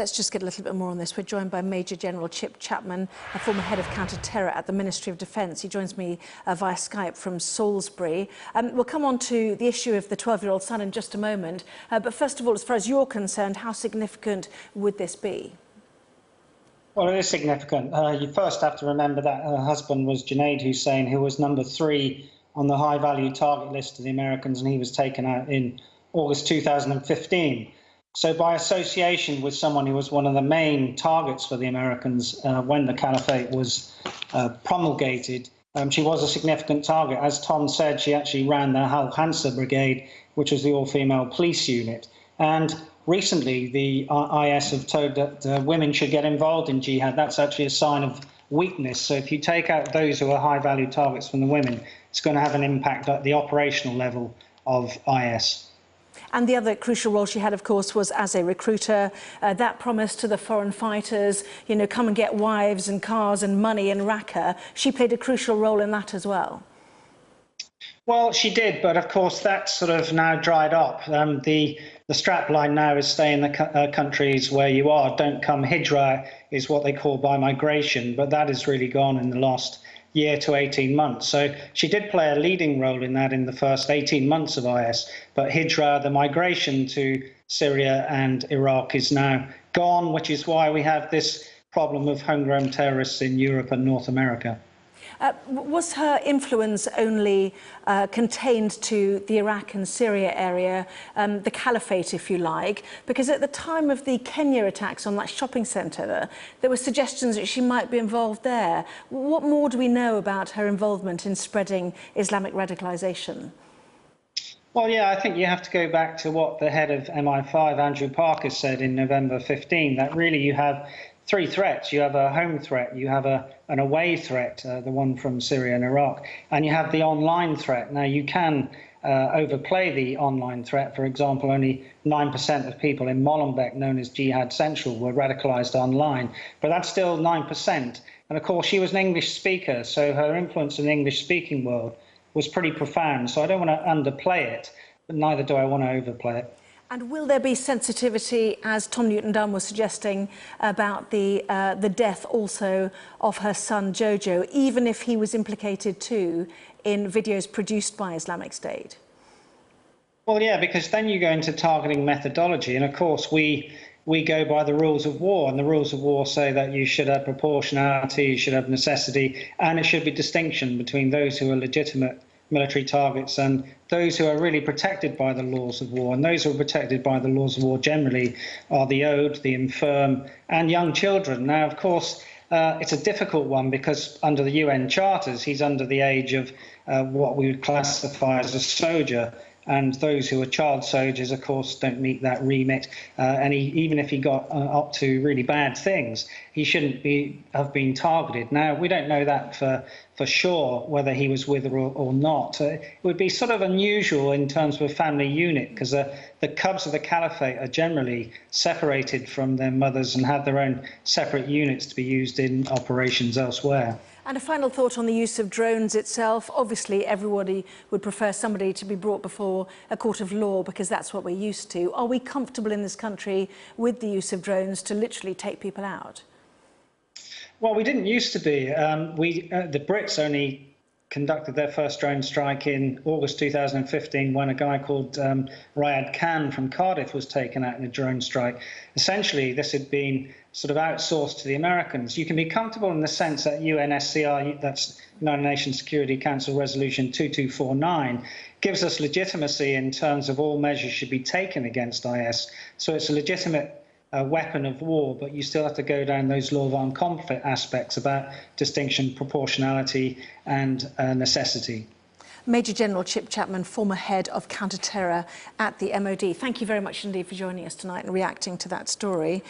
Let's just get a little bit more on this. We're joined by Major General Chip Chapman, a former head of counter-terror at the Ministry of Defence. He joins me via Skype from Salisbury. We'll come on to the issue of the 12-year-old son in just a moment. But first of all, as far as you're concerned, how significant would this be? Well, it is significant. You first have to remember that her husband was Junaid Hussain, who was number 3 on the high-value target list of the Americans, and he was taken out in August 2015. So by association with someone who was one of the main targets for the Americans when the caliphate was promulgated, she was a significant target. As Tom said, she actually ran the Al Hansa Brigade, which was the all-female police unit. And recently, the IS have told that women should get involved in jihad. That's actually a sign of weakness. So if you take out those who are high-value targets from the women, it's going to have an impact at the operational level of IS. And the other crucial role she had, of course, was as a recruiter. That promise to the foreign fighters, you know, come and get wives and cars and money in Raqqa. She played a crucial role in that as well. Well, she did, but of course that's sort of now dried up. The strapline now is stay in the countries where you are. Don't come. Hijra is what they call by migration, but that is really gone in the last year to 18 months. So she did play a leading role in that in the first 18 months of IS. But Hijra, the migration to Syria and Iraq, is now gone, which is why we have this problem of homegrown terrorists in Europe and North America. Was her influence only contained to the Iraq and Syria area, the caliphate, if you like? Because at the time of the Kenya attacks on that shopping centre, there were suggestions that she might be involved there. What more do we know about her involvement in spreading Islamic radicalisation? Well, yeah, I think you have to go back to what the head of MI5, Andrew Parker, said in November 15, that really you have 3 threats. You have a home threat, you have an away threat, the one from Syria and Iraq, and you have the online threat. Now, you can overplay the online threat. For example, only 9% of people in Molenbeek, known as Jihad Central, were radicalised online, but that's still 9%. And of course, she was an English speaker, so her influence in the English-speaking world was pretty profound. So I don't want to underplay it, but neither do I want to overplay it. And will there be sensitivity, as Tom Newton-Dunn was suggesting, about the death also of her son Jojo, even if he was implicated too in videos produced by Islamic State? Well, yeah, because then you go into targeting methodology, and of course we go by the rules of war, and the rules of war say that you should have proportionality, you should have necessity, and it should be distinction between those who are legitimate military targets and those who are really protected by the laws of war. And those who are protected by the laws of war generally are the old, the infirm, and young children. Now, of course, it's a difficult one because under the UN charters, he's under the age of what we would classify as a soldier. And those who are child soldiers, of course, don't meet that remit. And even if he got up to really bad things, he shouldn't have been targeted. Now, we don't know that for sure, whether he was with her or not. It would be sort of unusual in terms of a family unit, because the cubs of the caliphate are generally separated from their mothers and have their own separate units to be used in operations elsewhere. And a final thought on the use of drones itself. Obviously, everybody would prefer somebody to be brought before a court of law because that's what we're used to. Are we comfortable in this country with the use of drones to literally take people out? Well, we didn't used to be. The Brits only conducted their first drone strike in August 2015 when a guy called Riyad Khan from Cardiff was taken out in a drone strike. Essentially, this had been sort of outsourced to the Americans. You can be comfortable in the sense that UNSCR, that's United Nations Security Council Resolution 2249, gives us legitimacy in terms of all measures should be taken against IS. So it's a legitimate weapon of war, but you still have to go down those law of armed conflict aspects about distinction, proportionality and necessity. Major General Chip Chapman, former head of counter-terror at the MOD. Thank you very much indeed for joining us tonight and reacting to that story.